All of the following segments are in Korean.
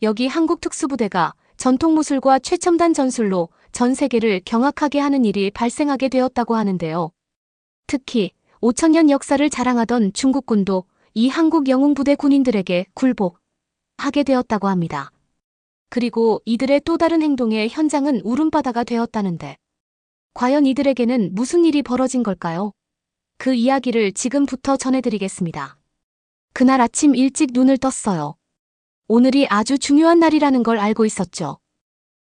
여기 한국 특수부대가 전통무술과 최첨단 전술로 전 세계를 경악하게 하는 일이 발생하게 되었다고 하는데요. 특히 5,000년 역사를 자랑하던 중국군도 이 한국 영웅부대 군인들에게 굴복하게 되었다고 합니다. 그리고 이들의 또 다른 행동에 현장은 울음바다가 되었다는데 과연 이들에게는 무슨 일이 벌어진 걸까요? 그 이야기를 지금부터 전해드리겠습니다. 그날 아침 일찍 눈을 떴어요. 오늘이 아주 중요한 날이라는 걸 알고 있었죠.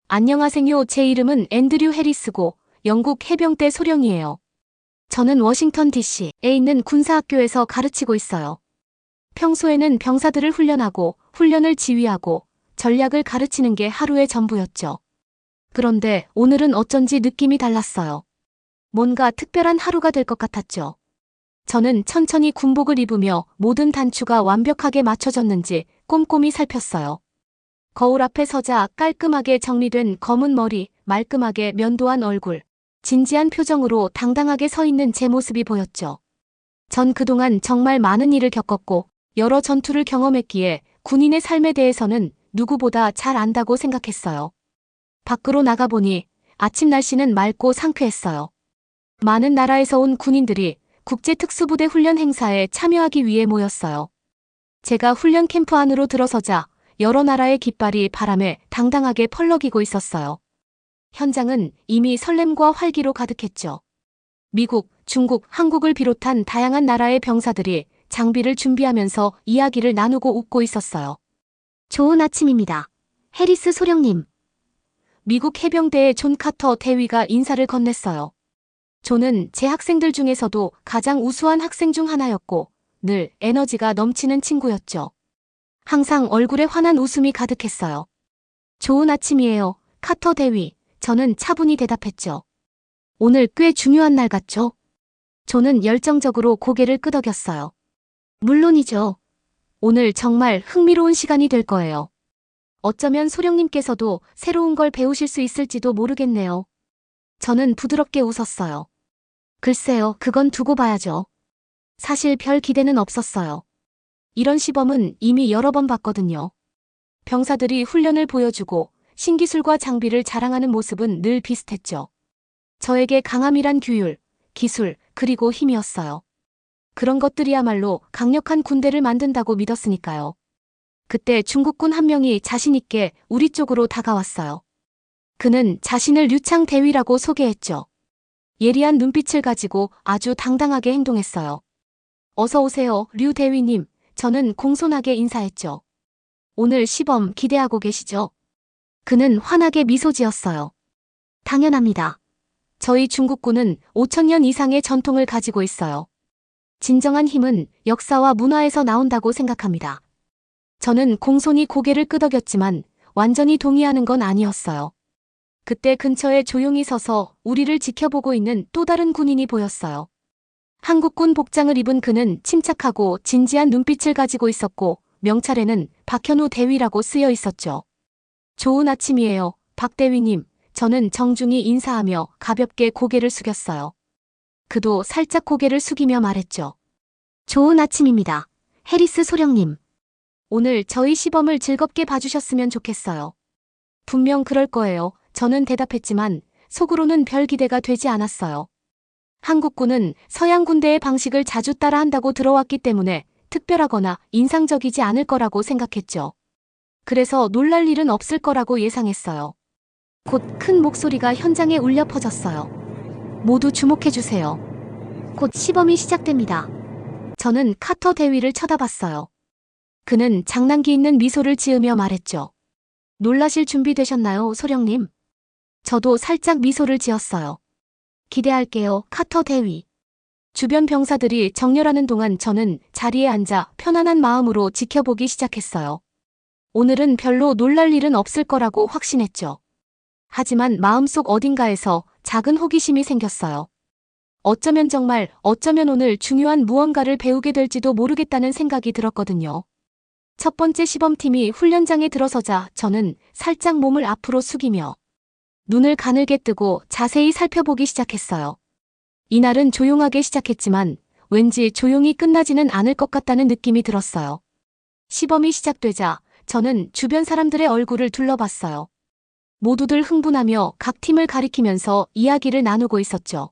안녕하세요. 제 이름은 앤드류 해리스고 영국 해병대 소령이에요. 저는 워싱턴 DC에 있는 군사학교에서 가르치고 있어요. 평소에는 병사들을 훈련하고 훈련을 지휘하고 전략을 가르치는 게 하루의 전부였죠. 그런데 오늘은 어쩐지 느낌이 달랐어요. 뭔가 특별한 하루가 될 것 같았죠. 저는 천천히 군복을 입으며 모든 단추가 완벽하게 맞춰졌는지 꼼꼼히 살폈어요. 거울 앞에 서자 깔끔하게 정리된 검은 머리, 말끔하게 면도한 얼굴, 진지한 표정으로 당당하게 서 있는 제 모습이 보였죠. 전 그동안 정말 많은 일을 겪었고 여러 전투를 경험했기에 군인의 삶에 대해서는 누구보다 잘 안다고 생각했어요. 밖으로 나가보니 아침 날씨는 맑고 상쾌했어요. 많은 나라에서 온 군인들이 국제특수부대 훈련 행사에 참여하기 위해 모였어요. 제가 훈련 캠프 안으로 들어서자 여러 나라의 깃발이 바람에 당당하게 펄럭이고 있었어요. 현장은 이미 설렘과 활기로 가득했죠. 미국, 중국, 한국을 비롯한 다양한 나라의 병사들이 장비를 준비하면서 이야기를 나누고 웃고 있었어요. 좋은 아침입니다. 해리스 소령님. 미국 해병대의 존 카터 대위가 인사를 건넸어요. 존은 제 학생들 중에서도 가장 우수한 학생 중 하나였고 늘 에너지가 넘치는 친구였죠. 항상 얼굴에 환한 웃음이 가득했어요. 좋은 아침이에요, 카터 대위. 저는 차분히 대답했죠. 오늘 꽤 중요한 날 같죠? 존은 열정적으로 고개를 끄덕였어요. 물론이죠. 오늘 정말 흥미로운 시간이 될 거예요. 어쩌면 소령님께서도 새로운 걸 배우실 수 있을지도 모르겠네요. 저는 부드럽게 웃었어요. 글쎄요, 그건 두고 봐야죠. 사실 별 기대는 없었어요. 이런 시범은 이미 여러 번 봤거든요. 병사들이 훈련을 보여주고 신기술과 장비를 자랑하는 모습은 늘 비슷했죠. 저에게 강함이란 규율, 기술, 그리고 힘이었어요. 그런 것들이야말로 강력한 군대를 만든다고 믿었으니까요. 그때 중국군 한 명이 자신 있게 우리 쪽으로 다가왔어요. 그는 자신을 류창 대위라고 소개했죠. 예리한 눈빛을 가지고 아주 당당하게 행동했어요. 어서 오세요, 류 대위님. 저는 공손하게 인사했죠. 오늘 시범 기대하고 계시죠? 그는 환하게 미소 지었어요. 당연합니다. 저희 중국군은 5,000년 이상의 전통을 가지고 있어요. 진정한 힘은 역사와 문화에서 나온다고 생각합니다. 저는 공손히 고개를 끄덕였지만 완전히 동의하는 건 아니었어요. 그때 근처에 조용히 서서 우리를 지켜보고 있는 또 다른 군인이 보였어요. 한국군 복장을 입은 그는 침착하고 진지한 눈빛을 가지고 있었고 명찰에는 박현우 대위라고 쓰여 있었죠. 좋은 아침이에요, 박 대위님. 저는 정중히 인사하며 가볍게 고개를 숙였어요. 그도 살짝 고개를 숙이며 말했죠. 좋은 아침입니다, 해리스 소령님. 오늘 저희 시범을 즐겁게 봐주셨으면 좋겠어요. 분명 그럴 거예요. 저는 대답했지만 속으로는 별 기대가 되지 않았어요. 한국군은 서양 군대의 방식을 자주 따라한다고 들어왔기 때문에 특별하거나 인상적이지 않을 거라고 생각했죠. 그래서 놀랄 일은 없을 거라고 예상했어요. 곧 큰 목소리가 현장에 울려 퍼졌어요. 모두 주목해주세요. 곧 시범이 시작됩니다. 저는 카터 대위를 쳐다봤어요. 그는 장난기 있는 미소를 지으며 말했죠. 놀라실 준비 되셨나요, 소령님? 저도 살짝 미소를 지었어요. 기대할게요, 카터 대위. 주변 병사들이 정렬하는 동안 저는 자리에 앉아 편안한 마음으로 지켜보기 시작했어요. 오늘은 별로 놀랄 일은 없을 거라고 확신했죠. 하지만 마음속 어딘가에서 작은 호기심이 생겼어요. 어쩌면 오늘 중요한 무언가를 배우게 될지도 모르겠다는 생각이 들었거든요. 첫 번째 시범팀이 훈련장에 들어서자 저는 살짝 몸을 앞으로 숙이며 눈을 가늘게 뜨고 자세히 살펴보기 시작했어요. 이날은 조용하게 시작했지만 왠지 조용히 끝나지는 않을 것 같다는 느낌이 들었어요. 시범이 시작되자 저는 주변 사람들의 얼굴을 둘러봤어요. 모두들 흥분하며 각 팀을 가리키면서 이야기를 나누고 있었죠.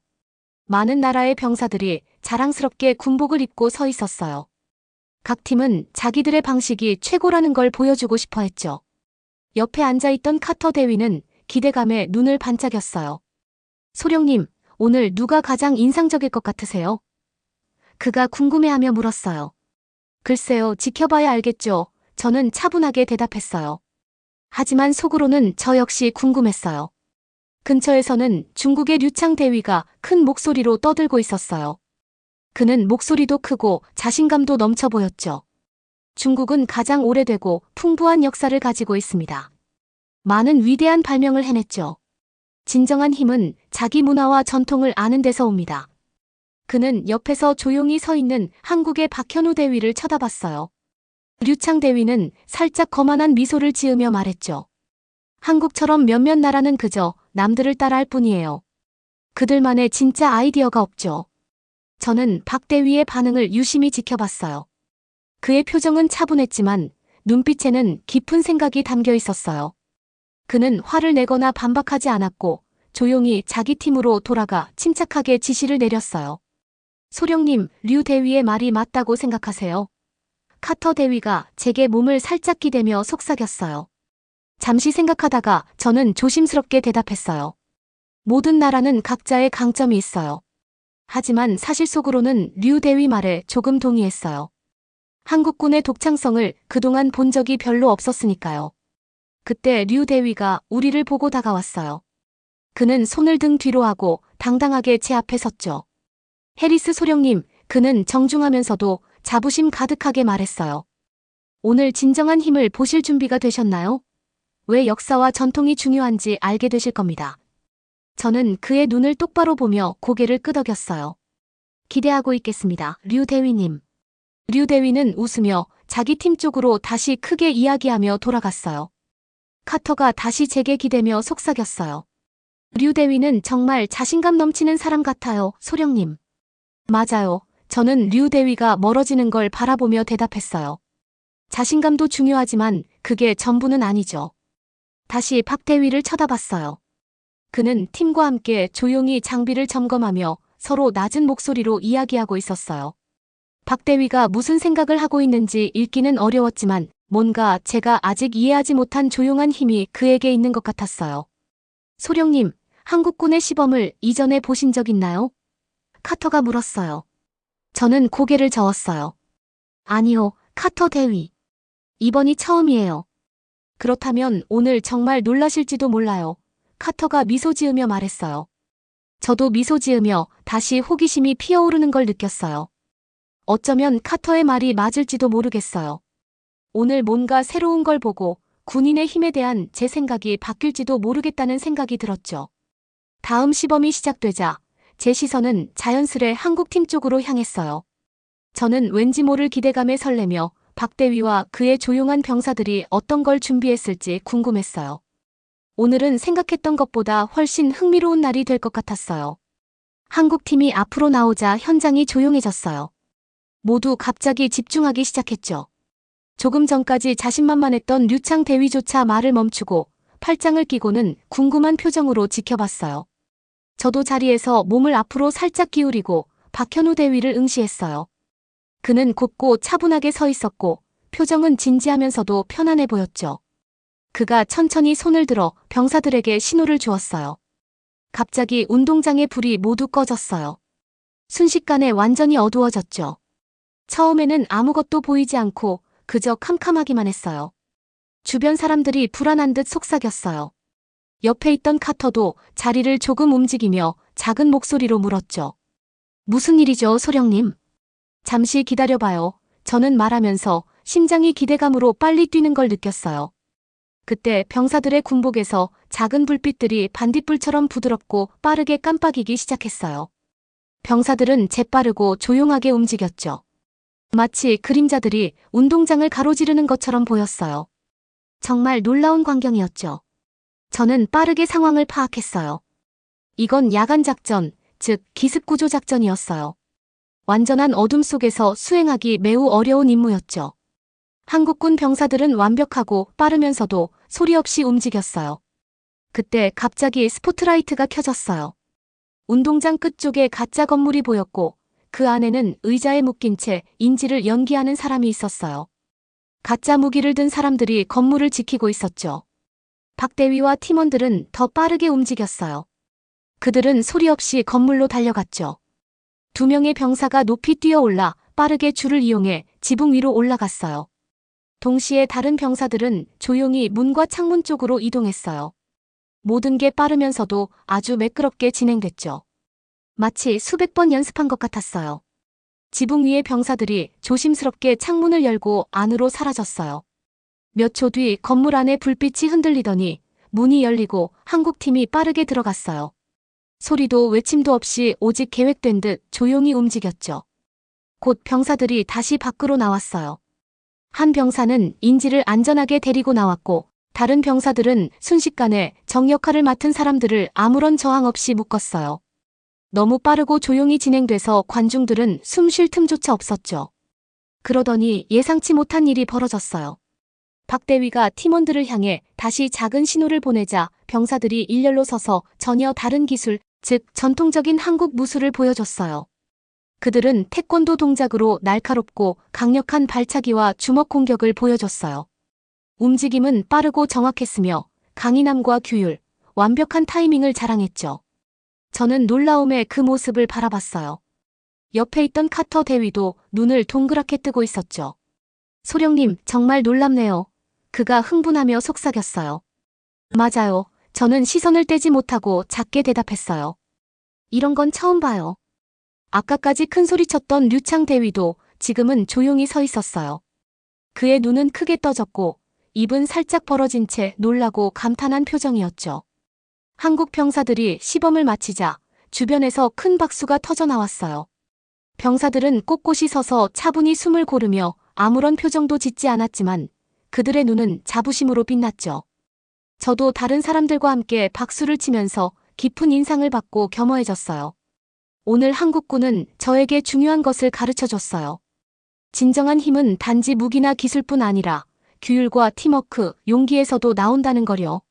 많은 나라의 병사들이 자랑스럽게 군복을 입고 서 있었어요. 각 팀은 자기들의 방식이 최고라는 걸 보여주고 싶어 했죠. 옆에 앉아있던 카터 대위는 기대감에 눈을 반짝였어요. 소령님, 오늘 누가 가장 인상적일 것 같으세요? 그가 궁금해하며 물었어요. 글쎄요, 지켜봐야 알겠죠. 저는 차분하게 대답했어요. 하지만 속으로는 저 역시 궁금했어요. 근처에서는 중국의 류창 대위가 큰 목소리로 떠들고 있었어요. 그는 목소리도 크고 자신감도 넘쳐 보였죠. 중국은 가장 오래되고 풍부한 역사를 가지고 있습니다. 많은 위대한 발명을 해냈죠. 진정한 힘은 자기 문화와 전통을 아는 데서 옵니다. 그는 옆에서 조용히 서 있는 한국의 박현우 대위를 쳐다봤어요. 류창 대위는 살짝 거만한 미소를 지으며 말했죠. 한국처럼 몇몇 나라는 그저 남들을 따라할 뿐이에요. 그들만의 진짜 아이디어가 없죠. 저는 박 대위의 반응을 유심히 지켜봤어요. 그의 표정은 차분했지만 눈빛에는 깊은 생각이 담겨 있었어요. 그는 화를 내거나 반박하지 않았고 조용히 자기 팀으로 돌아가 침착하게 지시를 내렸어요. 소령님, 류 대위의 말이 맞다고 생각하세요? 카터 대위가 제게 몸을 살짝 기대며 속삭였어요. 잠시 생각하다가 저는 조심스럽게 대답했어요. 모든 나라는 각자의 강점이 있어요. 하지만 사실 속으로는 류 대위 말에 조금 동의했어요. 한국군의 독창성을 그동안 본 적이 별로 없었으니까요. 그때 류 대위가 우리를 보고 다가왔어요. 그는 손을 등 뒤로 하고 당당하게 제 앞에 섰죠. 해리스 소령님, 그는 정중하면서도 자부심 가득하게 말했어요. 오늘 진정한 힘을 보실 준비가 되셨나요? 왜 역사와 전통이 중요한지 알게 되실 겁니다. 저는 그의 눈을 똑바로 보며 고개를 끄덕였어요. 기대하고 있겠습니다, 류 대위님. 류 대위는 웃으며 자기 팀 쪽으로 다시 크게 이야기하며 돌아갔어요. 카터가 다시 제게 기대며 속삭였어요. 류 대위는 정말 자신감 넘치는 사람 같아요, 소령님. 맞아요. 저는 류 대위가 멀어지는 걸 바라보며 대답했어요. 자신감도 중요하지만 그게 전부는 아니죠. 다시 박 대위를 쳐다봤어요. 그는 팀과 함께 조용히 장비를 점검하며 서로 낮은 목소리로 이야기하고 있었어요. 박 대위가 무슨 생각을 하고 있는지 읽기는 어려웠지만 뭔가 제가 아직 이해하지 못한 조용한 힘이 그에게 있는 것 같았어요. 소령님, 한국군의 시범을 이전에 보신 적 있나요? 카터가 물었어요. 저는 고개를 저었어요. 아니요, 카터 대위. 이번이 처음이에요. 그렇다면 오늘 정말 놀라실지도 몰라요. 카터가 미소 지으며 말했어요. 저도 미소 지으며 다시 호기심이 피어오르는 걸 느꼈어요. 어쩌면 카터의 말이 맞을지도 모르겠어요. 오늘 뭔가 새로운 걸 보고 군인의 힘에 대한 제 생각이 바뀔지도 모르겠다는 생각이 들었죠. 다음 시범이 시작되자 제 시선은 자연스레 한국팀 쪽으로 향했어요. 저는 왠지 모를 기대감에 설레며 박 대위와 그의 조용한 병사들이 어떤 걸 준비했을지 궁금했어요. 오늘은 생각했던 것보다 훨씬 흥미로운 날이 될 것 같았어요. 한국팀이 앞으로 나오자 현장이 조용해졌어요. 모두 갑자기 집중하기 시작했죠. 조금 전까지 자신만만했던 류창 대위조차 말을 멈추고 팔짱을 끼고는 궁금한 표정으로 지켜봤어요. 저도 자리에서 몸을 앞으로 살짝 기울이고 박현우 대위를 응시했어요. 그는 곱고 차분하게 서 있었고 표정은 진지하면서도 편안해 보였죠. 그가 천천히 손을 들어 병사들에게 신호를 주었어요. 갑자기 운동장의 불이 모두 꺼졌어요. 순식간에 완전히 어두워졌죠. 처음에는 아무것도 보이지 않고 그저 캄캄하기만 했어요. 주변 사람들이 불안한 듯 속삭였어요. 옆에 있던 카터도 자리를 조금 움직이며 작은 목소리로 물었죠. 무슨 일이죠, 소령님? 잠시 기다려봐요. 저는 말하면서 심장이 기대감으로 빨리 뛰는 걸 느꼈어요. 그때 병사들의 군복에서 작은 불빛들이 반딧불처럼 부드럽고 빠르게 깜빡이기 시작했어요. 병사들은 재빠르고 조용하게 움직였죠. 마치 그림자들이 운동장을 가로지르는 것처럼 보였어요. 정말 놀라운 광경이었죠. 저는 빠르게 상황을 파악했어요. 이건 야간 작전, 즉 기습구조 작전이었어요. 완전한 어둠 속에서 수행하기 매우 어려운 임무였죠. 한국군 병사들은 완벽하고 빠르면서도 소리 없이 움직였어요. 그때 갑자기 스포트라이트가 켜졌어요. 운동장 끝쪽에 가짜 건물이 보였고 그 안에는 의자에 묶인 채 인지를 연기하는 사람이 있었어요. 가짜 무기를 든 사람들이 건물을 지키고 있었죠. 박대위와 팀원들은 더 빠르게 움직였어요. 그들은 소리 없이 건물로 달려갔죠. 2명의 병사가 높이 뛰어올라 빠르게 줄을 이용해 지붕 위로 올라갔어요. 동시에 다른 병사들은 조용히 문과 창문 쪽으로 이동했어요. 모든 게 빠르면서도 아주 매끄럽게 진행됐죠. 마치 수백 번 연습한 것 같았어요. 지붕 위의 병사들이 조심스럽게 창문을 열고 안으로 사라졌어요. 몇 초 뒤 건물 안에 불빛이 흔들리더니 문이 열리고 한국팀이 빠르게 들어갔어요. 소리도 외침도 없이 오직 계획된 듯 조용히 움직였죠. 곧 병사들이 다시 밖으로 나왔어요. 한 병사는 인지를 안전하게 데리고 나왔고 다른 병사들은 순식간에 적 역할을 맡은 사람들을 아무런 저항 없이 묶었어요. 너무 빠르고 조용히 진행돼서 관중들은 숨 쉴 틈조차 없었죠. 그러더니 예상치 못한 일이 벌어졌어요. 박대위가 팀원들을 향해 다시 작은 신호를 보내자 병사들이 일렬로 서서 전혀 다른 기술, 즉 전통적인 한국 무술을 보여줬어요. 그들은 태권도 동작으로 날카롭고 강력한 발차기와 주먹 공격을 보여줬어요. 움직임은 빠르고 정확했으며 강인함과 규율, 완벽한 타이밍을 자랑했죠. 저는 놀라움에 그 모습을 바라봤어요. 옆에 있던 카터 대위도 눈을 동그랗게 뜨고 있었죠. 소령님, 정말 놀랍네요. 그가 흥분하며 속삭였어요. 맞아요. 저는 시선을 떼지 못하고 작게 대답했어요. 이런 건 처음 봐요. 아까까지 큰 소리쳤던 류창 대위도 지금은 조용히 서 있었어요. 그의 눈은 크게 떠졌고 입은 살짝 벌어진 채 놀라고 감탄한 표정이었죠. 한국 병사들이 시범을 마치자 주변에서 큰 박수가 터져 나왔어요. 병사들은 꼿꼿이 서서 차분히 숨을 고르며 아무런 표정도 짓지 않았지만 그들의 눈은 자부심으로 빛났죠. 저도 다른 사람들과 함께 박수를 치면서 깊은 인상을 받고 겸허해졌어요. 오늘 한국군은 저에게 중요한 것을 가르쳐줬어요. 진정한 힘은 단지 무기나 기술뿐 아니라 규율과 팀워크, 용기에서도 나온다는 거요.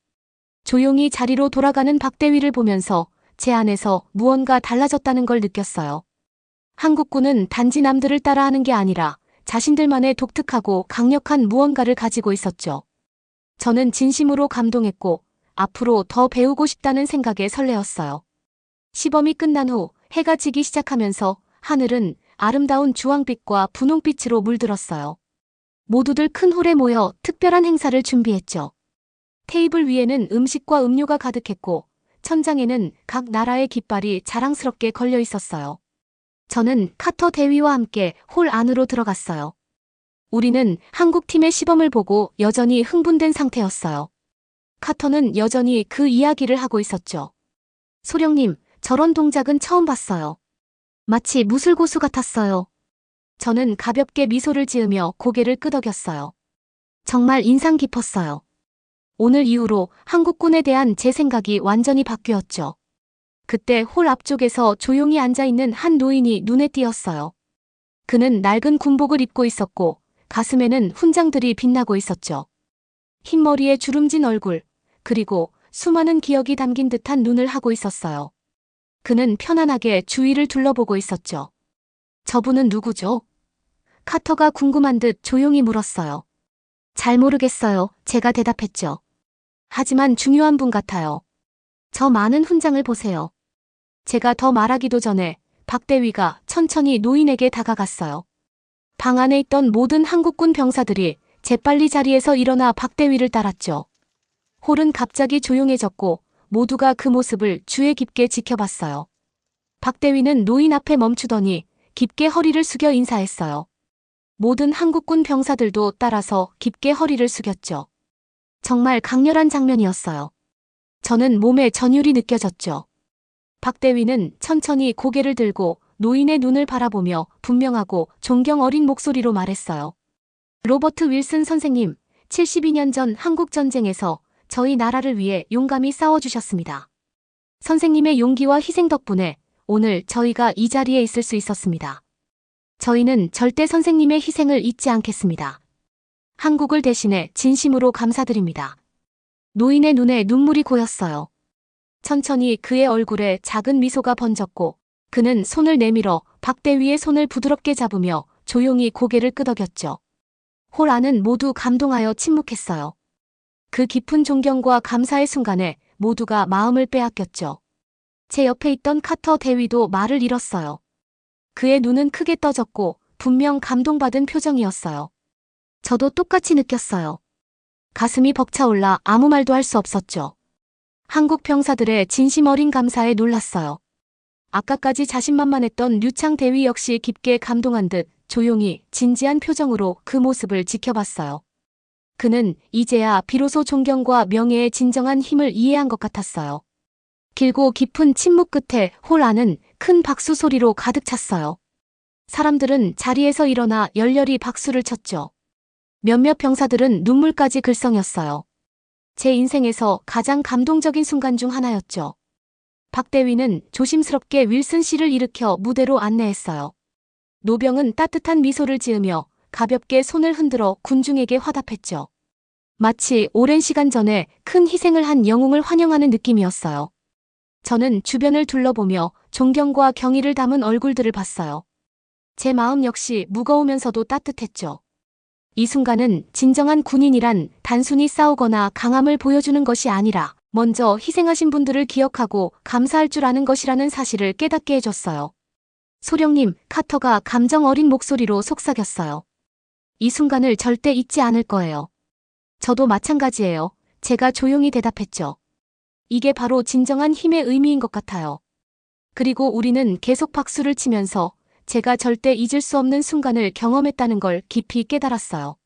조용히 자리로 돌아가는 박대위를 보면서 제 안에서 무언가 달라졌다는 걸 느꼈어요. 한국군은 단지 남들을 따라하는 게 아니라 자신들만의 독특하고 강력한 무언가를 가지고 있었죠. 저는 진심으로 감동했고 앞으로 더 배우고 싶다는 생각에 설레었어요. 시범이 끝난 후 해가 지기 시작하면서 하늘은 아름다운 주황빛과 분홍빛으로 물들었어요. 모두들 큰 홀에 모여 특별한 행사를 준비했죠. 테이블 위에는 음식과 음료가 가득했고 천장에는 각 나라의 깃발이 자랑스럽게 걸려 있었어요. 저는 카터 대위와 함께 홀 안으로 들어갔어요. 우리는 한국팀의 시범을 보고 여전히 흥분된 상태였어요. 카터는 여전히 그 이야기를 하고 있었죠. 소령님, 저런 동작은 처음 봤어요. 마치 무술고수 같았어요. 저는 가볍게 미소를 지으며 고개를 끄덕였어요. 정말 인상 깊었어요. 오늘 이후로 한국군에 대한 제 생각이 완전히 바뀌었죠. 그때 홀 앞쪽에서 조용히 앉아있는 한 노인이 눈에 띄었어요. 그는 낡은 군복을 입고 있었고 가슴에는 훈장들이 빛나고 있었죠. 흰머리에 주름진 얼굴, 그리고 수많은 기억이 담긴 듯한 눈을 하고 있었어요. 그는 편안하게 주위를 둘러보고 있었죠. 저분은 누구죠? 카터가 궁금한 듯 조용히 물었어요. 잘 모르겠어요. 제가 대답했죠. 하지만 중요한 분 같아요. 저 많은 훈장을 보세요. 제가 더 말하기도 전에 박대위가 천천히 노인에게 다가갔어요. 방 안에 있던 모든 한국군 병사들이 재빨리 자리에서 일어나 박대위를 따랐죠. 홀은 갑자기 조용해졌고 모두가 그 모습을 주의 깊게 지켜봤어요. 박대위는 노인 앞에 멈추더니 깊게 허리를 숙여 인사했어요. 모든 한국군 병사들도 따라서 깊게 허리를 숙였죠. 정말 강렬한 장면이었어요. 저는 몸에 전율이 느껴졌죠. 박대위는 천천히 고개를 들고 노인의 눈을 바라보며 분명하고 존경 어린 목소리로 말했어요. 로버트 윌슨 선생님, 72년 전 한국전쟁에서 저희 나라를 위해 용감히 싸워주셨습니다. 선생님의 용기와 희생 덕분에 오늘 저희가 이 자리에 있을 수 있었습니다. 저희는 절대 선생님의 희생을 잊지 않겠습니다. 한국을 대신해 진심으로 감사드립니다. 노인의 눈에 눈물이 고였어요. 천천히 그의 얼굴에 작은 미소가 번졌고 그는 손을 내밀어 박대위의 손을 부드럽게 잡으며 조용히 고개를 끄덕였죠. 홀 안은 모두 감동하여 침묵했어요. 그 깊은 존경과 감사의 순간에 모두가 마음을 빼앗겼죠. 제 옆에 있던 카터 대위도 말을 잃었어요. 그의 눈은 크게 떠졌고 분명 감동받은 표정이었어요. 저도 똑같이 느꼈어요. 가슴이 벅차올라 아무 말도 할 수 없었죠. 한국 병사들의 진심 어린 감사에 놀랐어요. 아까까지 자신만만했던 류창 대위 역시 깊게 감동한 듯 조용히 진지한 표정으로 그 모습을 지켜봤어요. 그는 이제야 비로소 존경과 명예의 진정한 힘을 이해한 것 같았어요. 길고 깊은 침묵 끝에 홀 안은 큰 박수 소리로 가득 찼어요. 사람들은 자리에서 일어나 열렬히 박수를 쳤죠. 몇몇 병사들은 눈물까지 글썽였어요. 제 인생에서 가장 감동적인 순간 중 하나였죠. 박대위는 조심스럽게 윌슨 씨를 일으켜 무대로 안내했어요. 노병은 따뜻한 미소를 지으며 가볍게 손을 흔들어 군중에게 화답했죠. 마치 오랜 시간 전에 큰 희생을 한 영웅을 환영하는 느낌이었어요. 저는 주변을 둘러보며 존경과 경의를 담은 얼굴들을 봤어요. 제 마음 역시 무거우면서도 따뜻했죠. 이 순간은 진정한 군인이란 단순히 싸우거나 강함을 보여주는 것이 아니라 먼저 희생하신 분들을 기억하고 감사할 줄 아는 것이라는 사실을 깨닫게 해줬어요. 소령님, 카터가 감정 어린 목소리로 속삭였어요. 이 순간을 절대 잊지 않을 거예요. 저도 마찬가지예요. 제가 조용히 대답했죠. 이게 바로 진정한 힘의 의미인 것 같아요. 그리고 우리는 계속 박수를 치면서 제가 절대 잊을 수 없는 순간을 경험했다는 걸 깊이 깨달았어요.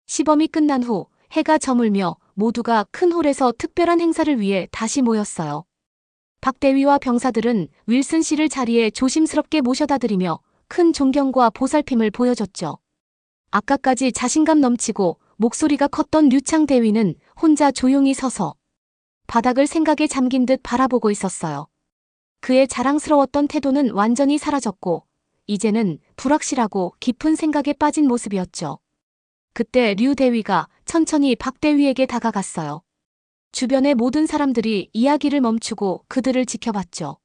시범이 끝난 후 해가 저물며 모두가 큰 홀에서 특별한 행사를 위해 다시 모였어요. 박대위와 병사들은 윌슨 씨를 자리에 조심스럽게 모셔다 드리며 큰 존경과 보살핌을 보여줬죠. 아까까지 자신감 넘치고 목소리가 컸던 류창 대위는 혼자 조용히 서서 바닥을 생각에 잠긴 듯 바라보고 있었어요. 그의 자랑스러웠던 태도는 완전히 사라졌고 이제는 불확실하고 깊은 생각에 빠진 모습이었죠. 그때 류 대위가 천천히 박 대위에게 다가갔어요. 주변의 모든 사람들이 이야기를 멈추고 그들을 지켜봤죠.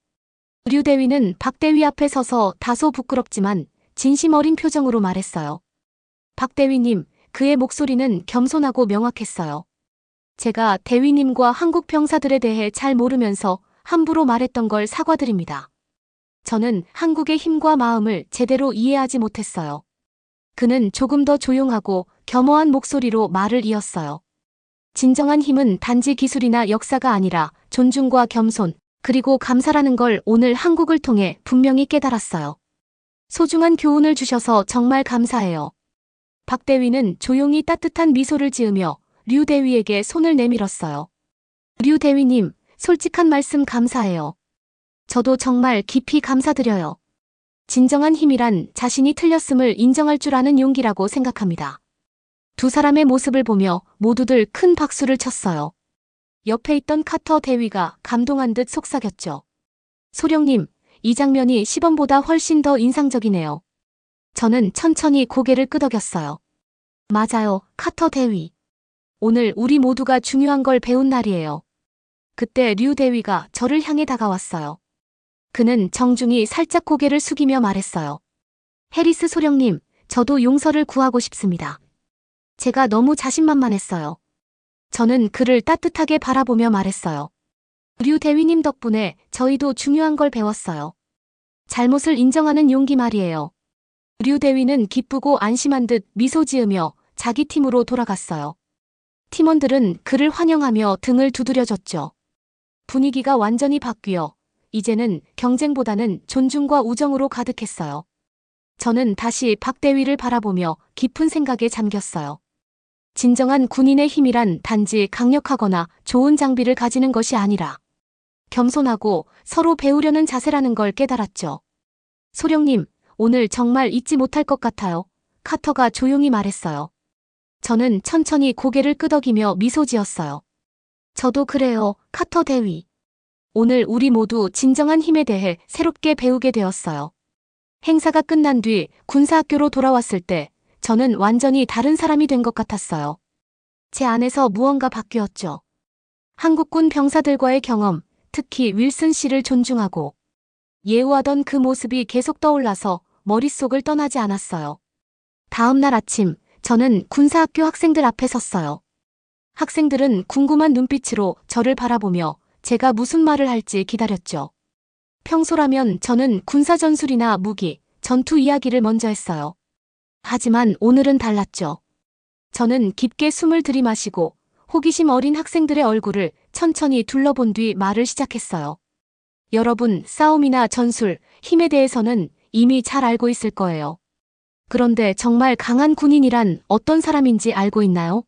류 대위는 박 대위 앞에 서서 다소 부끄럽지만 진심 어린 표정으로 말했어요. 박 대위님, 그의 목소리는 겸손하고 명확했어요. 제가 대위님과 한국 병사들에 대해 잘 모르면서 함부로 말했던 걸 사과드립니다. 저는 한국의 힘과 마음을 제대로 이해하지 못했어요. 그는 조금 더 조용하고 겸허한 목소리로 말을 이었어요. 진정한 힘은 단지 기술이나 역사가 아니라 존중과 겸손, 그리고 감사라는 걸 오늘 한국을 통해 분명히 깨달았어요. 소중한 교훈을 주셔서 정말 감사해요. 박 대위는 조용히 따뜻한 미소를 지으며 류 대위에게 손을 내밀었어요. 류 대위님, 솔직한 말씀 감사해요. 저도 정말 깊이 감사드려요. 진정한 힘이란 자신이 틀렸음을 인정할 줄 아는 용기라고 생각합니다. 두 사람의 모습을 보며 모두들 큰 박수를 쳤어요. 옆에 있던 카터 대위가 감동한 듯 속삭였죠. 소령님, 이 장면이 시범보다 훨씬 더 인상적이네요. 저는 천천히 고개를 끄덕였어요. 맞아요, 카터 대위. 오늘 우리 모두가 중요한 걸 배운 날이에요. 그때 류 대위가 저를 향해 다가왔어요. 그는 정중히 살짝 고개를 숙이며 말했어요. 해리스 소령님, 저도 용서를 구하고 싶습니다. 제가 너무 자신만만했어요. 저는 그를 따뜻하게 바라보며 말했어요. 류 대위님 덕분에 저희도 중요한 걸 배웠어요. 잘못을 인정하는 용기 말이에요. 류 대위는 기쁘고 안심한 듯 미소 지으며 자기 팀으로 돌아갔어요. 팀원들은 그를 환영하며 등을 두드려줬죠. 분위기가 완전히 바뀌어 이제는 경쟁보다는 존중과 우정으로 가득했어요. 저는 다시 박 대위를 바라보며 깊은 생각에 잠겼어요. 진정한 군인의 힘이란 단지 강력하거나 좋은 장비를 가지는 것이 아니라 겸손하고 서로 배우려는 자세라는 걸 깨달았죠. 소령님, 오늘 정말 잊지 못할 것 같아요. 카터가 조용히 말했어요. 저는 천천히 고개를 끄덕이며 미소 지었어요. 저도 그래요, 카터 대위. 오늘 우리 모두 진정한 힘에 대해 새롭게 배우게 되었어요. 행사가 끝난 뒤 군사학교로 돌아왔을 때 저는 완전히 다른 사람이 된 것 같았어요. 제 안에서 무언가 바뀌었죠. 한국군 병사들과의 경험, 특히 윌슨 씨를 존중하고 예우하던 그 모습이 계속 떠올라서 머릿속을 떠나지 않았어요. 다음 날 아침, 저는 군사학교 학생들 앞에 섰어요. 학생들은 궁금한 눈빛으로 저를 바라보며 제가 무슨 말을 할지 기다렸죠. 평소라면 저는 군사 전술이나 무기, 전투 이야기를 먼저 했어요. 하지만 오늘은 달랐죠. 저는 깊게 숨을 들이마시고 호기심 어린 학생들의 얼굴을 천천히 둘러본 뒤 말을 시작했어요. 여러분, 싸움이나 전술, 힘에 대해서는 이미 잘 알고 있을 거예요. 그런데 정말 강한 군인이란 어떤 사람인지 알고 있나요?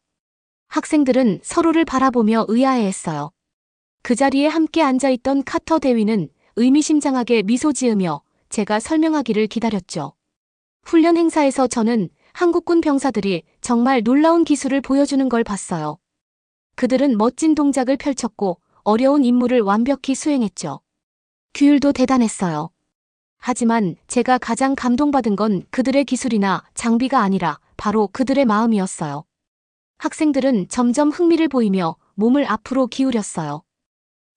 학생들은 서로를 바라보며 의아해했어요. 그 자리에 함께 앉아있던 카터 대위는 의미심장하게 미소 지으며 제가 설명하기를 기다렸죠. 훈련 행사에서 저는 한국군 병사들이 정말 놀라운 기술을 보여주는 걸 봤어요. 그들은 멋진 동작을 펼쳤고 어려운 임무를 완벽히 수행했죠. 규율도 대단했어요. 하지만 제가 가장 감동받은 건 그들의 기술이나 장비가 아니라 바로 그들의 마음이었어요. 학생들은 점점 흥미를 보이며 몸을 앞으로 기울였어요.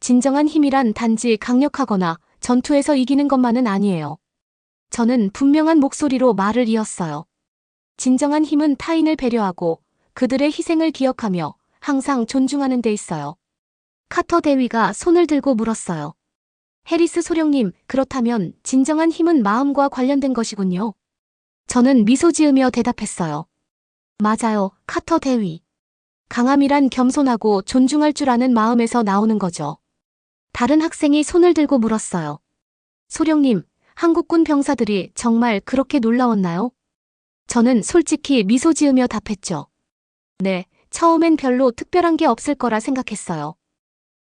진정한 힘이란 단지 강력하거나 전투에서 이기는 것만은 아니에요. 저는 분명한 목소리로 말을 이었어요. 진정한 힘은 타인을 배려하고 그들의 희생을 기억하며 항상 존중하는 데 있어요. 카터 대위가 손을 들고 물었어요. 해리스 소령님, 그렇다면 진정한 힘은 마음과 관련된 것이군요. 저는 미소 지으며 대답했어요. 맞아요, 카터 대위. 강함이란 겸손하고 존중할 줄 아는 마음에서 나오는 거죠. 다른 학생이 손을 들고 물었어요. 소령님, 한국군 병사들이 정말 그렇게 놀라웠나요? 저는 솔직히 미소 지으며 답했죠. 네, 처음엔 별로 특별한 게 없을 거라 생각했어요.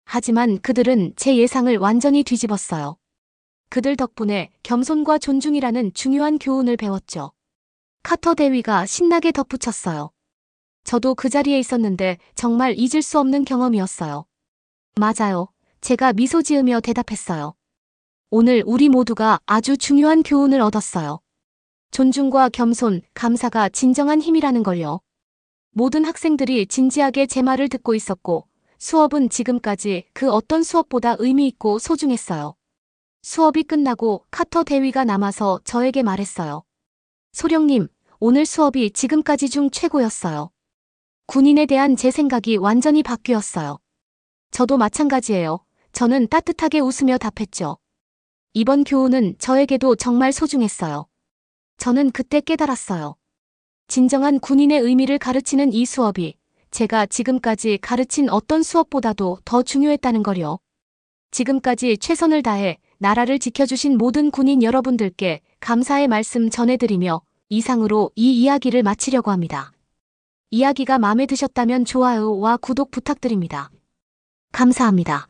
하지만 그들은 제 예상을 완전히 뒤집었어요. 그들 덕분에 겸손과 존중이라는 중요한 교훈을 배웠죠. 카터 대위가 신나게 덧붙였어요. 저도 그 자리에 있었는데 정말 잊을 수 없는 경험이었어요. 맞아요. 제가 미소 지으며 대답했어요. 오늘 우리 모두가 아주 중요한 교훈을 얻었어요. 존중과 겸손, 감사가 진정한 힘이라는 걸요. 모든 학생들이 진지하게 제 말을 듣고 있었고 수업은 지금까지 그 어떤 수업보다 의미 있고 소중했어요. 수업이 끝나고 카터 대위가 남아서 저에게 말했어요. 소령님, 오늘 수업이 지금까지 중 최고였어요. 군인에 대한 제 생각이 완전히 바뀌었어요. 저도 마찬가지예요. 저는 따뜻하게 웃으며 답했죠. 이번 교훈은 저에게도 정말 소중했어요. 저는 그때 깨달았어요. 진정한 군인의 의미를 가르치는 이 수업이 제가 지금까지 가르친 어떤 수업보다도 더 중요했다는 걸요. 지금까지 최선을 다해 나라를 지켜주신 모든 군인 여러분들께 감사의 말씀 전해드리며 이상으로 이 이야기를 마치려고 합니다. 이야기가 마음에 드셨다면 좋아요와 구독 부탁드립니다. 감사합니다.